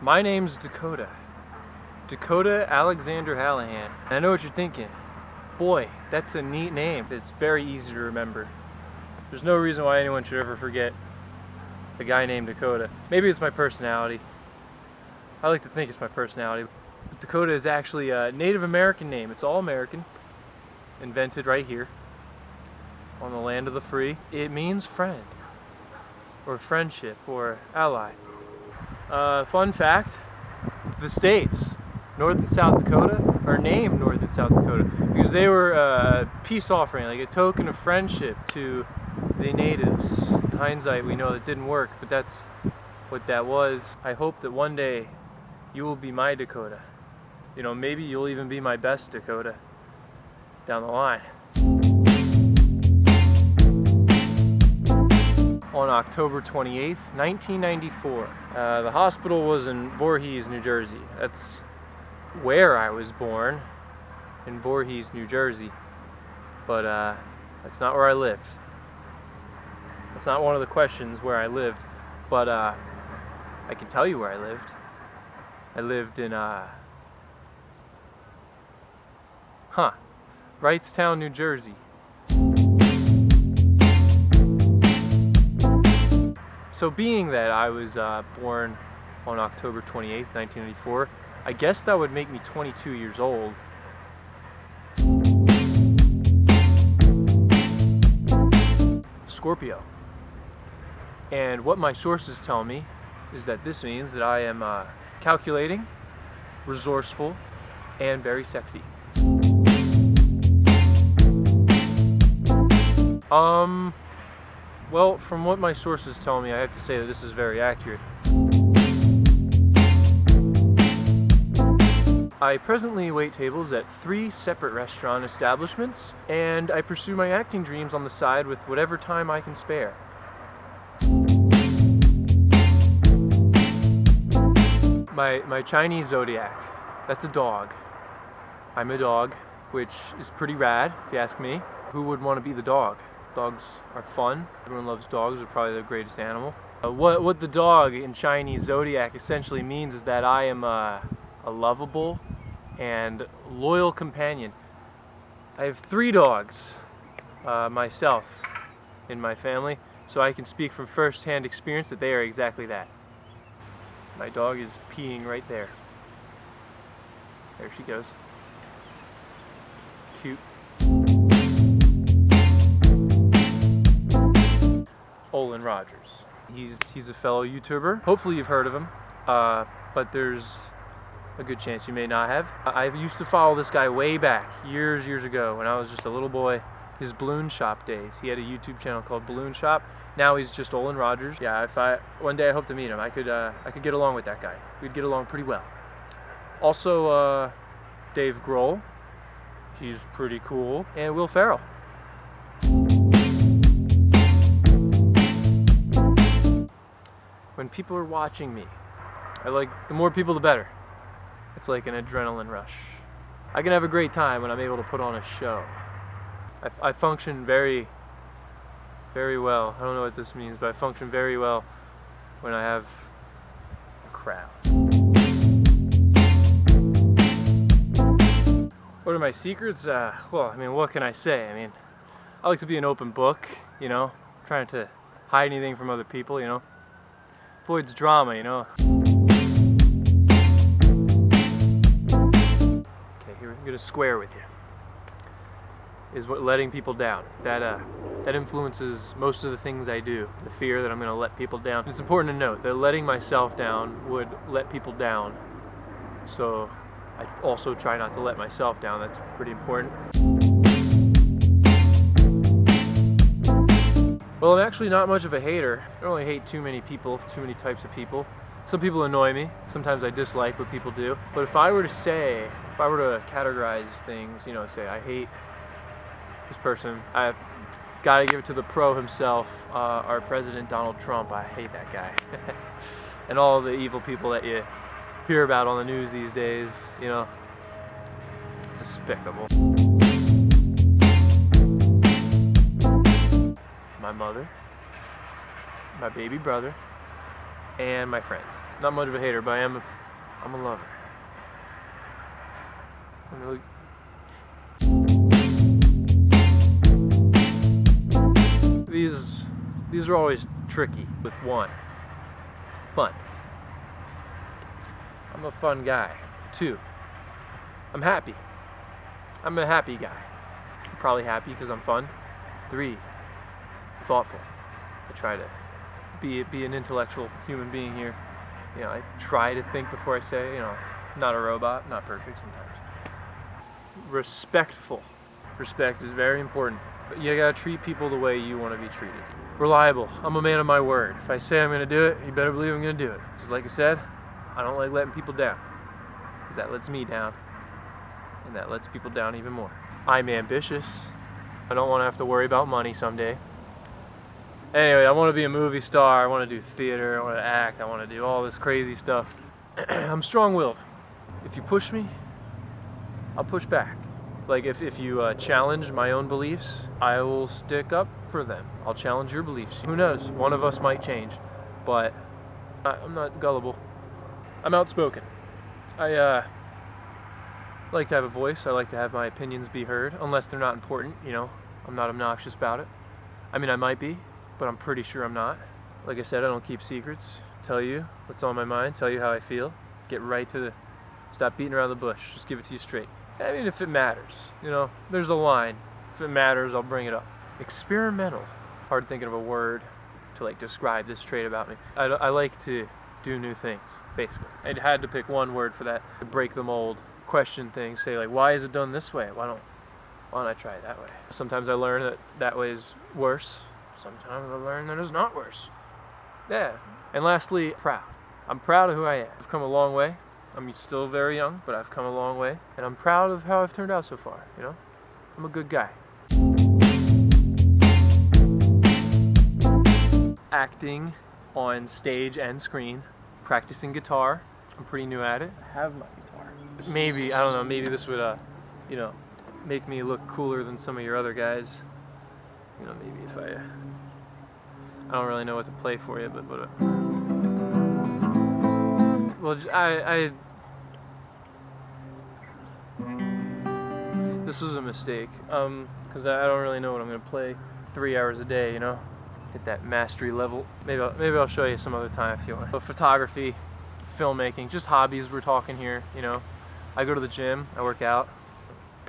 My name's Dakota. Dakota Alexander Hallahan. I know what you're thinking. Boy, that's a neat name. It's very easy to remember. There's no reason why anyone should ever forget a guy named Dakota. Maybe it's my personality. I like to think it's my personality. But Dakota is actually a Native American name. It's all American. Invented right here on the land of the free. It means friend, or friendship, or ally. Fun fact, the states, North and South Dakota, are named North and South Dakota because they were a peace offering, like a token of friendship to the natives. In hindsight, we know it didn't work, but that's what that was. I hope that one day you will be my Dakota. You know, maybe you'll even be my best Dakota down the line. On October 28th, 1994. The hospital was in Voorhees, New Jersey. That's where I was born, in Voorhees, New Jersey. But that's not where I lived. That's not one of the questions where I lived. But I can tell you where I lived. I lived in, Wrightstown, New Jersey. So being that I was born on October 28th, 1994, I guess that would make me 22 years old. Scorpio. And what my sources tell me is that this means that I am calculating, resourceful, and very sexy. Well, from what my sources tell me, I have to say that this is very accurate. I presently wait tables at 3 separate restaurant establishments, and I pursue my acting dreams on the side with whatever time I can spare. My Chinese zodiac, that's a dog. I'm a dog, which is pretty rad, if you ask me. Who would want to be the dog? Dogs are fun. Everyone loves dogs. They're probably the greatest animal. What the dog in Chinese zodiac essentially means is that I am a lovable and loyal companion. I have 3 dogs myself in my family, so I can speak from first-hand experience that they are exactly that. My dog is peeing right there. There she goes. Cute. Olin Rogers. He's a fellow YouTuber. Hopefully you've heard of him, but there's a good chance you may not have. I used to follow this guy way back, years ago, when I was just a little boy. His Balloon Shop days. He had a YouTube channel called Balloon Shop. Now he's just Olin Rogers. Yeah, one day I hope to meet him. I could get along with that guy. We'd get along pretty well. Also, Dave Grohl. He's pretty cool. And Will Ferrell. When people are watching me, the more people the better. It's like an adrenaline rush. I can have a great time when I'm able to put on a show. I function very, very well. I don't know what this means, but I function very well when I have a crowd. What are my secrets? Well, I mean, what can I say? I mean, I like to be an open book, you know, trying to hide anything from other people, you know. Avoids drama, you know. Okay, here I'm gonna square with you. Is what letting people down. That influences most of the things I do. The fear that I'm gonna let people down. It's important to note that letting myself down would let people down. So I also try not to let myself down. That's pretty important. Well, I'm actually not much of a hater. I don't really hate too many people, too many types of people. Some people annoy me. Sometimes I dislike what people do. But if I were to categorize things, you know, say I hate this person, I've got to give it to the pro himself, our president Donald Trump. I hate that guy. And all the evil people that you hear about on the news these days, you know, despicable. My mother, my baby brother, and my friends. Not much of a hater, but I am I'm a lover. I'm really... These are always tricky with one. Fun. I'm a fun guy. 2, I'm happy. I'm a happy guy. I'm probably happy because I'm fun. 3, thoughtful. I try to be an intellectual human being here. You know, I try to think before I say, you know, not a robot, not perfect sometimes. Respectful. Respect is very important. But you gotta treat people the way you want to be treated. Reliable. I'm a man of my word. If I say I'm gonna do it, you better believe I'm gonna do it. Because like I said, I don't like letting people down. Because that lets me down. And that lets people down even more. I'm ambitious. I don't want to have to worry about money someday. Anyway, I want to be a movie star. I want to do theater. I want to act. I want to do all this crazy stuff. I'm strong-willed. If you push me, I'll push back. Like if you challenge my own beliefs, I will stick up for them. I'll challenge your beliefs. Who knows? One of us might change, but I'm not gullible. I'm outspoken. I like to have a voice. I like to have my opinions be heard, unless they're not important, you know. I'm not obnoxious about it. I mean, I might be, but I'm pretty sure I'm not. Like I said, I don't keep secrets. Tell you what's on my mind, tell you how I feel. Get right to the... Stop beating around the bush. Just give it to you straight. I mean, if it matters, you know, there's a line. If it matters, I'll bring it up. Experimental. Hard thinking of a word to like describe this trait about me. I like to do new things, basically. I had to pick one word for that, to break the mold, question things, say like, why is it done this way? Why don't I try it that way? Sometimes I learn that that way is worse. Sometimes I learn that it's not worse. Yeah. And lastly, proud. I'm proud of who I am. I've come a long way. I'm still very young, but I've come a long way. And I'm proud of how I've turned out so far, you know? I'm a good guy. Acting on stage and screen. Practicing guitar. I'm pretty new at it. I have my guitar. Maybe, I don't know, maybe this would, you know, make me look cooler than some of your other guys. You know, maybe if I don't really know what to play for you, but well, this was a mistake, because I don't really know what I'm going to play 3 hours a day, you know, hit that mastery level. Maybe I'll show you some other time if you want. So photography, filmmaking, just hobbies we're talking here, you know. I go to the gym, I work out.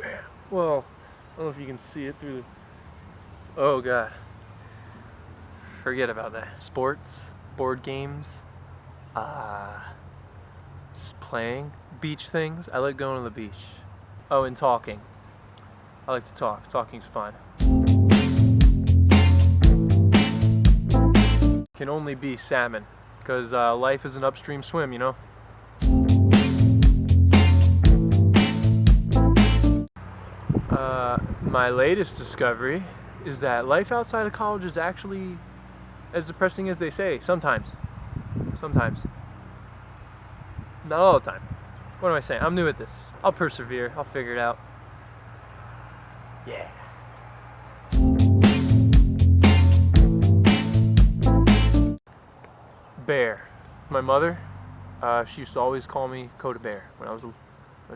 Bam. Well, I don't know if you can see it through the... Oh God. Forget about that. Sports, board games, just playing. Beach things, I like going to the beach. Oh, and talking. I like to talk. Talking's fun. Can only be salmon, because life is an upstream swim, you know? My latest discovery is that life outside of college is actually as depressing as they say, sometimes. Sometimes. Not all the time. What am I saying? I'm new at this. I'll persevere. I'll figure it out. Yeah. Bear. My mother, she used to always call me Dakota Bear when I was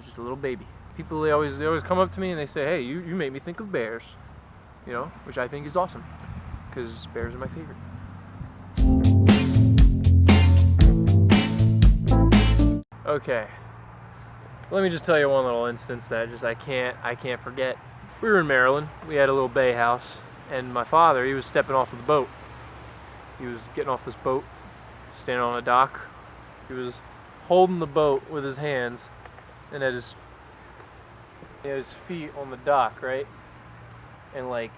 just a little baby. People, they always come up to me and they say, hey, you make me think of bears. You know, which I think is awesome, because bears are my favorite. Okay, let me just tell you one little instance that I can't forget. We were in Maryland. We had a little bay house, and my father, he was stepping off of the boat. He was getting off this boat, standing on a dock. He was holding the boat with his hands, and he had his feet on the dock, right? And like,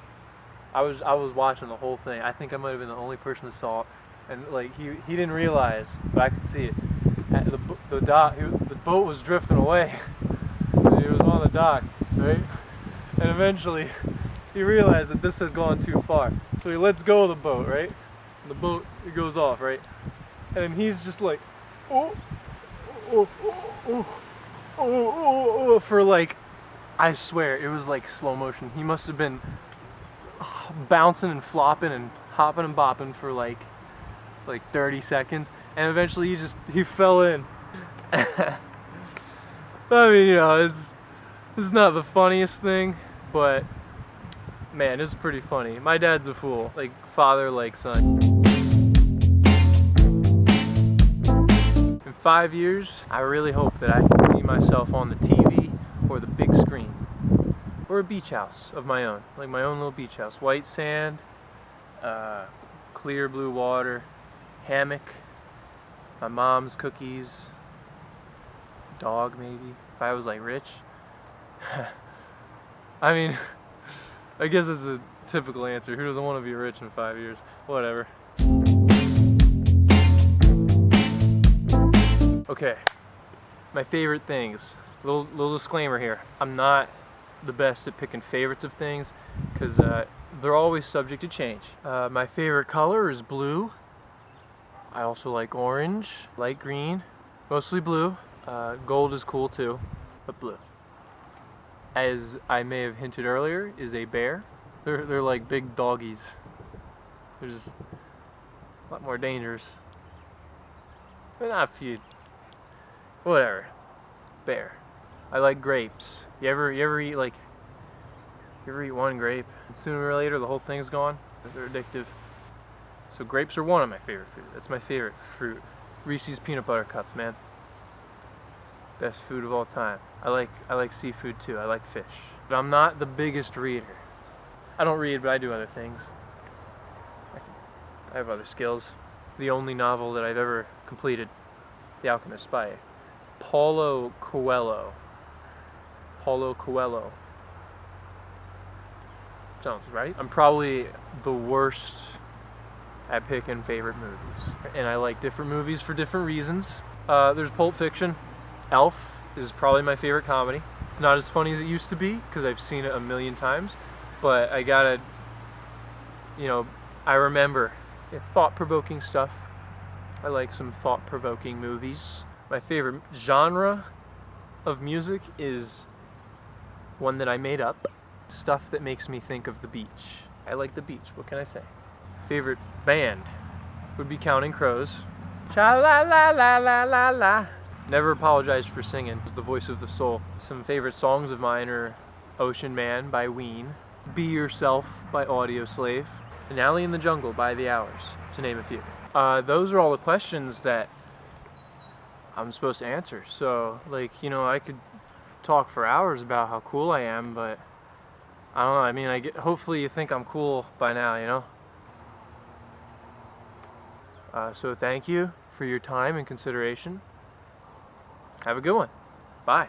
I was watching the whole thing. I think I might have been the only person that saw it, and like he didn't realize, but I could see it. At the boat was drifting away. And he was on the dock, right? And eventually, he realized that this had gone too far. So he lets go of the boat, right? And the boat, it goes off, right? And he's just like, oh, for like, I swear, it was like slow motion. He must have been bouncing and flopping and hopping and bopping for like 30 seconds. And eventually he fell in. I mean, you know, it's not the funniest thing, but man, it's pretty funny. My dad's a fool, like father, like son. In 5 years, I really hope that I can see myself on the TV or the big screen, or a beach house of my own, like my own little beach house. White sand, clear blue water, hammock, my mom's cookies, dog maybe, if I was like rich. I mean, I guess it's a typical answer. Who doesn't want to be rich in 5 years? Whatever. Okay, my favorite things. Little disclaimer here. I'm not the best at picking favorites of things because they're always subject to change. My favorite color is blue. I also like orange, light green, mostly blue. Gold is cool too, but blue. As I may have hinted earlier, is a bear. They're like big doggies. They're just a lot more dangerous. But not if you, whatever. Bear. I like grapes. You ever eat one grape and sooner or later the whole thing's gone? They're addictive. So grapes are one of my favorite fruit. That's my favorite fruit. Reese's peanut butter cups, man. Best food of all time. I like seafood too. I like fish. But I'm not the biggest reader. I don't read, but I do other things. I have other skills. The only novel that I've ever completed, The Alchemist by Paulo Coelho. Paulo Coelho. Sounds right. I'm probably the worst at picking favorite movies. And I like different movies for different reasons. There's Pulp Fiction. Elf is probably my favorite comedy. It's not as funny as it used to be because I've seen it a million times, but I gotta, you know, I remember thought-provoking stuff. I like some thought-provoking movies. My favorite genre of music is one that I made up. Stuff that makes me think of the beach. I like the beach, what can I say? Favorite band would be Counting Crows. Cha la la la la la la. Never apologize for singing. It's the voice of the soul. Some favorite songs of mine are Ocean Man by Ween, Be Yourself by Audioslave, and Alley in the Jungle by The Hours, to name a few. Those are all the questions that I'm supposed to answer. So, like, you know, I could talk for hours about how cool I am, but I don't know. I mean, hopefully you think I'm cool by now, you know? So thank you for your time and consideration. Have a good one. Bye.